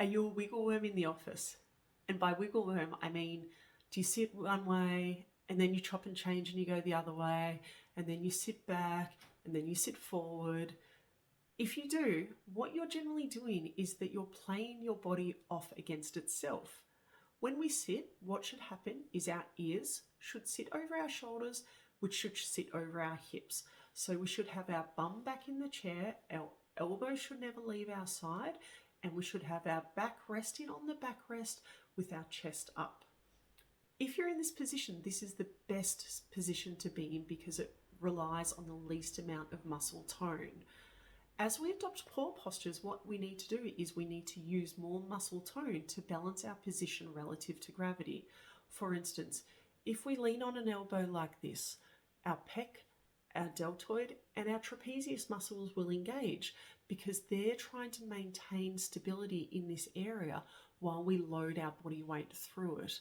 you a wiggleworm in the office? And by wiggleworm, I mean, do you sit one way and then you chop and change and you go the other way, and then you sit back and then you sit forward? If you do, what you're generally doing is that you're playing your body off against itself. When we sit, what should happen is our ears should sit over our shoulders, which should sit over our hips. So we should have our bum back in the chair, our elbows should never leave our side, and we should have our back resting on the backrest with our chest up. If you're in this position, this is the best position to be in because it relies on the least amount of muscle tone. As we adopt poor postures, what we need to do is we need to use more muscle tone to balance our position relative to gravity. For instance, if we lean on an elbow like this, our pec, our deltoid, and our trapezius muscles will engage because they're trying to maintain stability in this area while we load our body weight through it.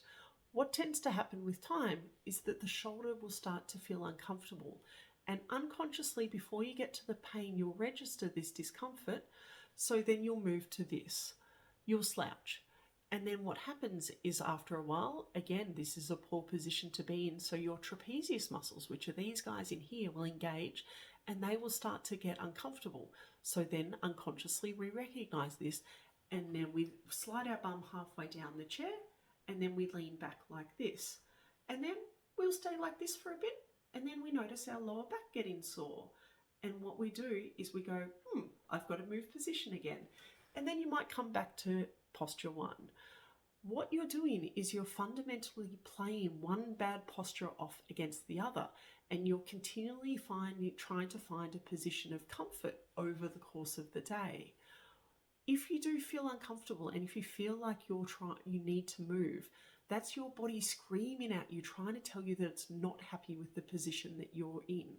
What tends to happen with time is that the shoulder will start to feel uncomfortable, and unconsciously, before you get to the pain, you'll register this discomfort, so then you'll move to this. You'll slouch. And then what happens is after a while, again, this is a poor position to be in, so your trapezius muscles, which are these guys in here, will engage and they will start to get uncomfortable. So then unconsciously we recognize this, and then we slide our bum halfway down the chair, and then we lean back like this. And then we'll stay like this for a bit, and then we notice our lower back getting sore. And what we do is we go, I've got to move position again. And then you might come back to posture one. What you're doing is you're fundamentally playing one bad posture off against the other, and you're continually trying to find a position of comfort over the course of the day. If you do feel uncomfortable and if you feel like you need to move, that's your body screaming at you, trying to tell you that it's not happy with the position that you're in.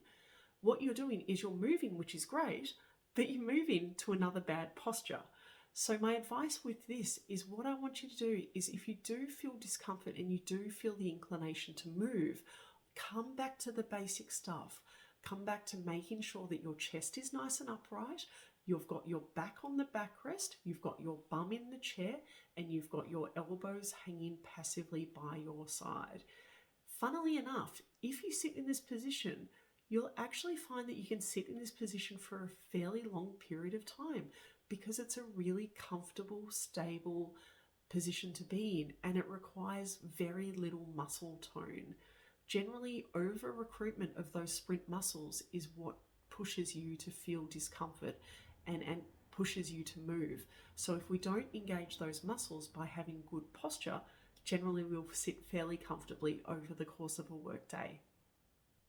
What you're doing is you're moving, which is great, but you're moving to another bad posture. So my advice with this is what I want you to do is if you do feel discomfort and you do feel the inclination to move, come back to the basic stuff. Come back to making sure that your chest is nice and upright. You've got your back on the backrest, you've got your bum in the chair, and you've got your elbows hanging passively by your side. Funnily enough, if you sit in this position, you'll actually find that you can sit in this position for a fairly long period of time because it's a really comfortable, stable position to be in, and it requires very little muscle tone. Generally, over recruitment of those sprint muscles is what pushes you to feel discomfort and pushes you to move. So if we don't engage those muscles by having good posture, generally we'll sit fairly comfortably over the course of a work day.